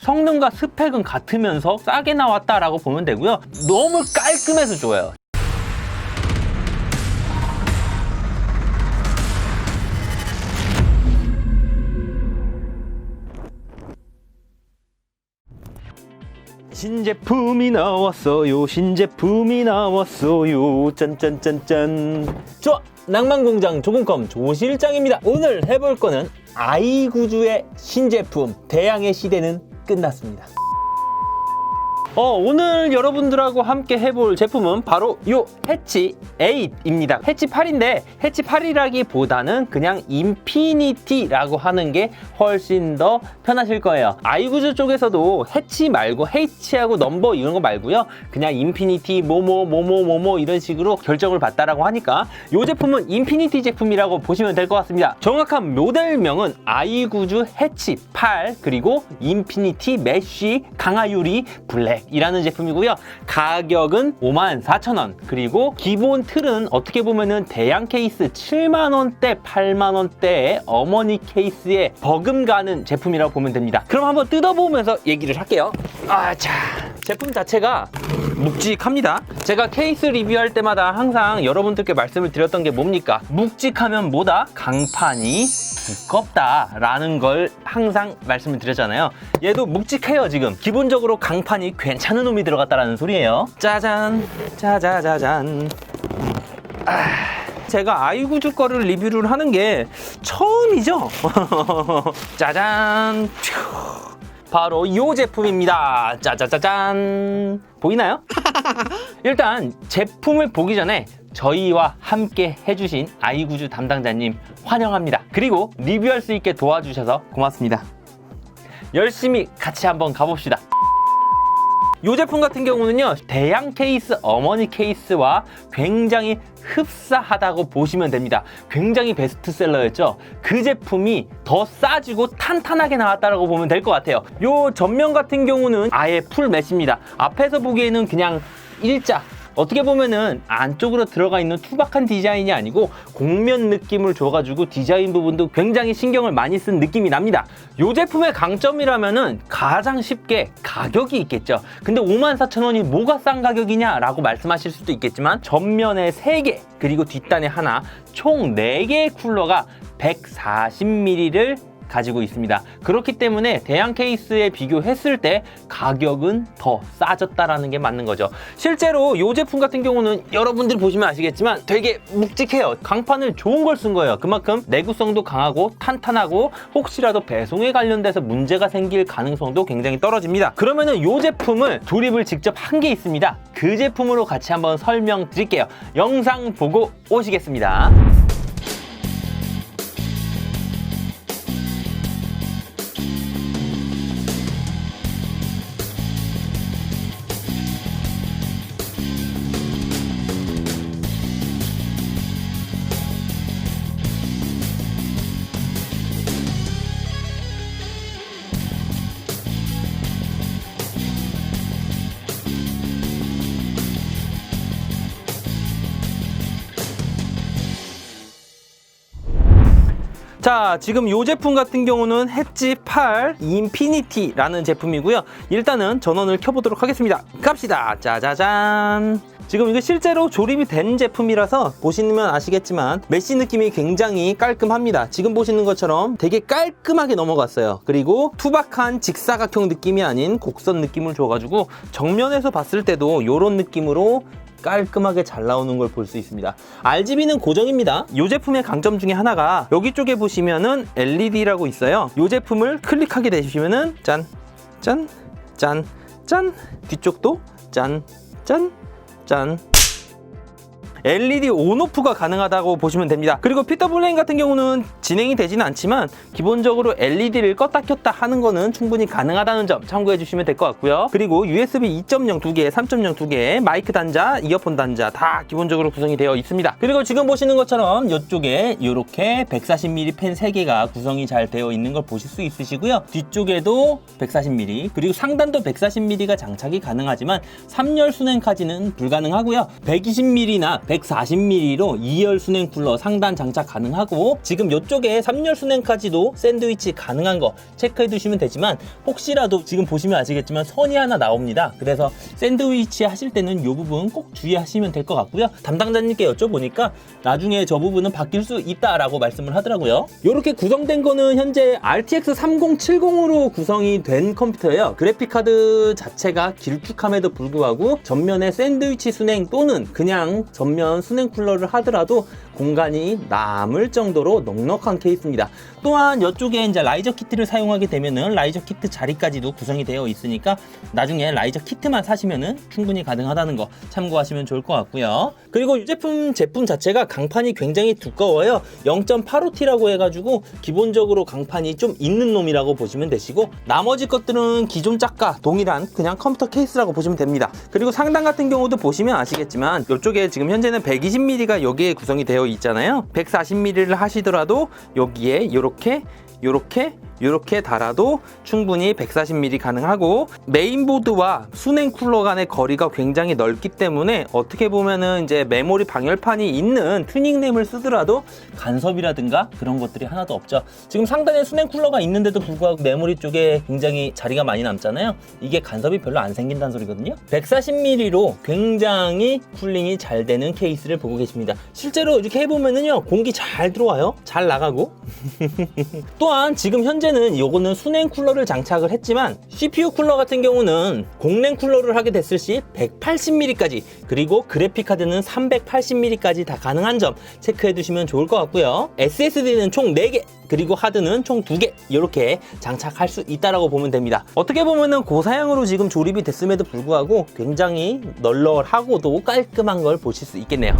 성능과 스펙은 같으면서 싸게 나왔다라고 보면 되고요. 너무 깔끔해서 좋아요. 신제품이 나왔어요. 신제품이 나왔어요. 짠짠짠짠. 좋아! 낭만공장 조금컴 조실장입니다. 오늘 해볼 거는 아이구주의 신제품. 대양의 시대는 끝났습니다. 오늘 여러분들하고 함께 해볼 제품은 바로 요 해치 8입니다. 해치 8인데 해치 8이라기보다는 그냥 인피니티라고 하는 게 훨씬 더 편하실 거예요. 아이구즈 쪽에서도 해치 말고 H하고 넘버 이런 거 말고요. 그냥 인피니티 뭐뭐 이런 식으로 결정을 받다라고 하니까 요 제품은 인피니티 제품이라고 보시면 될 것 같습니다. 정확한 모델명은 아이구즈 해치 8 그리고 인피니티 메쉬 강화유리 블랙 이라는 제품이고요. 가격은 54,000원. 그리고 기본 틀은 어떻게 보면은 대양 케이스 7만원대, 8만원대의 어머니 케이스에 버금가는 제품이라고 보면 됩니다. 그럼 한번 뜯어보면서 얘기를 할게요. 자, 제품 자체가 묵직합니다. 제가 케이스 리뷰할 때마다 항상 여러분들께 말씀을 드렸던 게 뭡니까? 묵직하면 뭐다? 강판이 두껍다라는 걸 항상 말씀을 드렸잖아요. 얘도 묵직해요. 지금 기본적으로 강판이 괜찮은 놈이 들어갔다라는 소리예요. 짜잔, 짜자자잔. 제가 아이구즈 거를 리뷰를 하는 게 처음이죠. 짜잔. 바로 이 제품입니다. 짜자자잔. 보이나요? 일단 제품을 보기 전에 저희와 함께 해주신 아이구즈 담당자님 환영합니다. 그리고 리뷰할 수 있게 도와주셔서 고맙습니다. 열심히 같이 한번 가봅시다. 이 제품 같은 경우는요, 대양 케이스, 어머니 케이스와 굉장히 흡사하다고 보시면 됩니다. 굉장히 베스트셀러였죠. 그 제품이 더 싸지고 탄탄하게 나왔다고 보면 될 것 같아요. 이 전면 같은 경우는 아예 풀 매시입니다. 앞에서 보기에는 그냥 일자, 어떻게 보면은 안쪽으로 들어가 있는 투박한 디자인이 아니고 곡면 느낌을 줘가지고 디자인 부분도 굉장히 신경을 많이 쓴 느낌이 납니다. 이 제품의 강점이라면은 가장 쉽게 가격이 있겠죠. 근데 54,000원이 뭐가 싼 가격이냐 라고 말씀하실 수도 있겠지만 전면에 3개 그리고 뒷단에 하나 총 4개의 쿨러가 140ml를 가지고 있습니다. 그렇기 때문에 대양 케이스에 비교했을 때 가격은 더 싸졌다라는 게 맞는 거죠. 실제로 이 제품 같은 경우는 여러분들 보시면 아시겠지만 되게 묵직해요. 강판을 좋은 걸 쓴 거예요. 그만큼 내구성도 강하고 탄탄하고 혹시라도 배송에 관련돼서 문제가 생길 가능성도 굉장히 떨어집니다. 그러면은 이 제품을 조립을 직접 한 게 있습니다. 그 제품으로 같이 한번 설명드릴게요. 영상 보고 오시겠습니다. 자, 지금 이 제품 같은 경우는 해치 8 인피니티라는 제품이고요. 일단은 전원을 켜보도록 하겠습니다. 갑시다. 짜자잔. 지금 이거 실제로 조립이 된 제품이라서 보시면 아시겠지만 메쉬 느낌이 굉장히 깔끔합니다. 지금 보시는 것처럼 되게 깔끔하게 넘어갔어요. 그리고 투박한 직사각형 느낌이 아닌 곡선 느낌을 줘가지고 정면에서 봤을 때도 이런 느낌으로 깔끔하게 잘 나오는 걸 볼 수 있습니다. RGB는 고정입니다. 이 제품의 강점 중에 하나가 여기 쪽에 보시면은 LED라고 있어요. 이 제품을 클릭하게 되시면은 짠, 짠, 짠, 짠. 뒤쪽도 짠, 짠, 짠. LED 온오프가 가능하다고 보시면 됩니다. 그리고 PWM 같은 경우는 진행이 되지는 않지만 기본적으로 LED를 껐다 켰다 하는 거는 충분히 가능하다는 점 참고해 주시면 될 것 같고요. 그리고 USB 2.0 2개, 3.0 2개, 마이크 단자, 이어폰 단자 다 기본적으로 구성이 되어 있습니다. 그리고 지금 보시는 것처럼 이쪽에 이렇게 140mm 펜 3개가 구성이 잘 되어 있는 걸 보실 수 있으시고요. 뒤쪽에도 140mm 그리고 상단도 140mm가 장착이 가능하지만 3열 순행까지는 불가능하고요. 120mm나 140mm로 2열 수냉 쿨러 상단 장착 가능하고, 지금 이쪽에 3열 수냉까지도 샌드위치 가능한 거 체크해 두시면 되지만, 혹시라도 지금 보시면 아시겠지만 선이 하나 나옵니다. 그래서 샌드위치 하실 때는 이 부분 꼭 주의하시면 될 것 같고요. 담당자님께 여쭤보니까 나중에 저 부분은 바뀔 수 있다라고 말씀을 하더라고요. 이렇게 구성된 거는 현재 RTX 3070으로 구성이 된 컴퓨터예요. 그래픽카드 자체가 길쭉함에도 불구하고 전면에 샌드위치 수냉 또는 그냥 전면 수냉 쿨러를 하더라도 공간이 남을 정도로 넉넉한 케이스입니다. 또한 이쪽에 이제 라이저 키트를 사용하게 되면은 라이저 키트 자리까지도 구성이 되어 있으니까 나중에 라이저 키트만 사시면은 충분히 가능하다는 거 참고하시면 좋을 것 같고요. 그리고 이 제품 자체가 강판이 굉장히 두꺼워요. 0.85T라고 해가지고 기본적으로 강판이 좀 있는 놈이라고 보시면 되시고, 나머지 것들은 기존 짝과 동일한 그냥 컴퓨터 케이스라고 보시면 됩니다. 그리고 상단 같은 경우도 보시면 아시겠지만 이쪽에 지금 현재는 120mm가 여기에 구성이 되어 있잖아요. 140mm를 하시더라도 여기에 이렇게 달아도 충분히 140mm 가능하고, 메인보드와 수냉 쿨러 간의 거리가 굉장히 넓기 때문에 어떻게 보면은 이제 메모리 방열판이 있는 튜닝램을 쓰더라도 간섭이라든가 그런 것들이 하나도 없죠. 지금 상단에 수냉 쿨러가 있는데도 불구하고 메모리 쪽에 굉장히 자리가 많이 남잖아요. 이게 간섭이 별로 안 생긴다는 소리거든요. 140mm로 굉장히 쿨링이 잘 되는 케이스를 보고 계십니다. 실제로 이렇게 해보면은요, 공기 잘 들어와요. 잘 나가고. 또한 지금 현재는 요거는 수냉 쿨러를 장착을 했지만 CPU 쿨러 같은 경우는 공냉 쿨러를 하게 됐을 시 180mm까지, 그리고 그래픽 카드는 380mm까지 다 가능한 점 체크해 두시면 좋을 것 같고요. SSD는 총 4개, 그리고 하드는 총 2개 이렇게 장착할 수 있다라고 보면 됩니다. 어떻게 보면은 고사양으로 지금 조립이 됐음에도 불구하고 굉장히 널널하고도 깔끔한 걸 보실 수 있겠네요.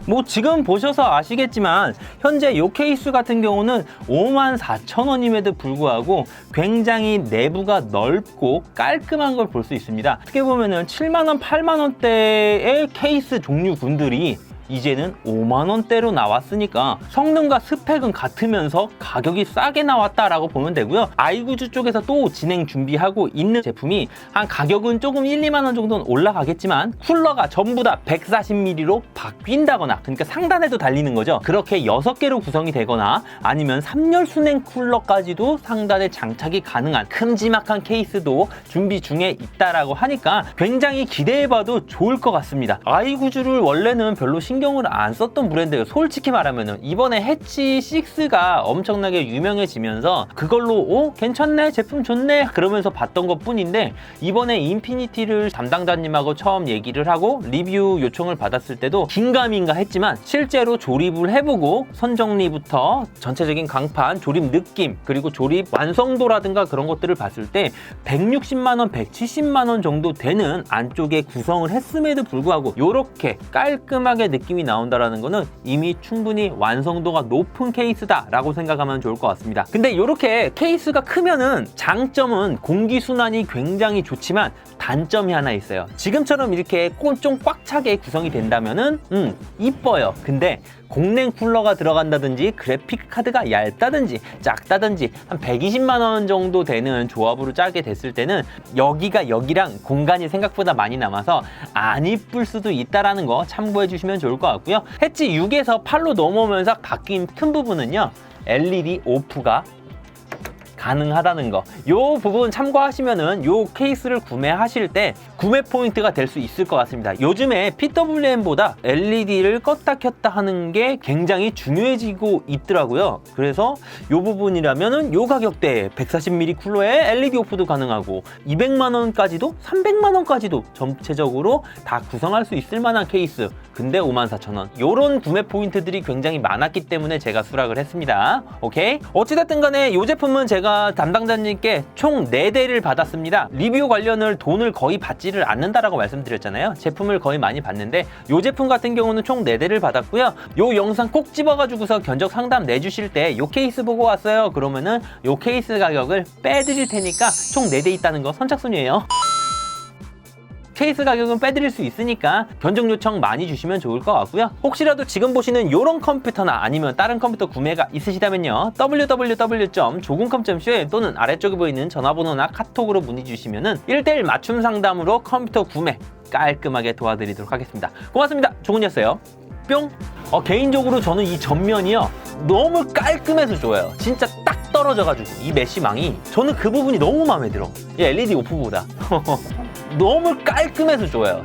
뭐 지금 보셔서 아시겠지만 현재 이 케이스 같은 경우는 54,000원임에도 불구하고 굉장히 내부가 넓고 깔끔한 걸 볼 수 있습니다. 어떻게 보면은 7만원, 8만원대의 케이스 종류군들이 이제는 5만원대로 나왔으니까 성능과 스펙은 같으면서 가격이 싸게 나왔다라고 보면 되고요. 아이구즈 쪽에서 또 진행 준비하고 있는 제품이 한 가격은 조금 1, 2만원 정도는 올라가겠지만 쿨러가 전부 다 140mm로 바뀐다거나, 그러니까 상단에도 달리는 거죠. 그렇게 6개로 구성이 되거나 아니면 3열 수냉 쿨러까지도 상단에 장착이 가능한 큼지막한 케이스도 준비 중에 있다라고 하니까 굉장히 기대해봐도 좋을 것 같습니다. 아이구즈를 원래는 별로 신경을 안 썼던 브랜드예요. 솔직히 말하면은 이번에 해치 6가 엄청나게 유명해지면서 그걸로 괜찮네, 제품 좋네 그러면서 봤던 것 뿐인데, 이번에 인피니티를 담당자님하고 처음 얘기를 하고 리뷰 요청을 받았을 때도 긴가민가 했지만 실제로 조립을 해보고 선정리부터 전체적인 강판, 조립 느낌, 그리고 조립 완성도라든가 그런 것들을 봤을 때 160만원, 170만원 정도 되는 안쪽에 구성을 했음에도 불구하고 이렇게 깔끔하게 느낌이 나온다라는 거는 이미 충분히 완성도가 높은 케이스다 라고 생각하면 좋을 것 같습니다. 근데 이렇게 케이스가 크면은 장점은 공기순환이 굉장히 좋지만 단점이 하나 있어요. 지금처럼 이렇게 좀 꽉 차게 구성이 된다면은 이뻐요. 근데 공냉 쿨러가 들어간다든지 그래픽 카드가 얇다든지 작다든지 한 120만원 정도 되는 조합으로 짜게 됐을 때는 여기가 여기랑 공간이 생각보다 많이 남아서 안 이쁠 수도 있다라는 거 참고해 주시면 좋을 것 같고요. 해치 6에서 8로 넘어오면서 바뀐 큰 부분은요, LED 오프가 가능하다는 거, 요 부분 참고하시면은 요 케이스를 구매하실 때 구매 포인트가 될 수 있을 것 같습니다. 요즘에 PWM보다 LED를 껐다 켰다 하는 게 굉장히 중요해지고 있더라고요. 그래서 요 부분이라면은 요 가격대에 140mm 쿨러에 LED 오프도 가능하고 200만원까지도 300만원까지도 전체적으로 다 구성할 수 있을 만한 케이스, 근데 54,000원, 요런 구매 포인트들이 굉장히 많았기 때문에 제가 수락을 했습니다. 오케이? 어찌됐든 간에 요 제품은 제가 담당자님께 총 4대를 받았습니다. 리뷰 관련을 돈을 거의 받지를 않는다라고 말씀드렸잖아요. 제품을 거의 많이 받는데 요 제품 같은 경우는 총 4대를 받았고요. 요 영상 꼭 집어가지고서 견적 상담 내주실 때 요 케이스 보고 왔어요 그러면은 요 케이스 가격을 빼드릴 테니까 총 4대 있다는 거 선착순이에요. 케이스 가격은 빼드릴 수 있으니까 견적 요청 많이 주시면 좋을 것 같고요. 혹시라도 지금 보시는 요런 컴퓨터나 아니면 다른 컴퓨터 구매가 있으시다면요, www.조금컴.com 또는 아래쪽에 보이는 전화번호나 카톡으로 문의 주시면은 1:1 맞춤 상담으로 컴퓨터 구매 깔끔하게 도와드리도록 하겠습니다. 고맙습니다. 조근이었어요. 뿅. 개인적으로 저는 이 전면이요, 너무 깔끔해서 좋아요. 진짜 딱 떨어져가지고 이 메쉬망이 저는 그 부분이 너무 마음에 들어. 이 LED 오프보다 너무 깔끔해서 좋아요.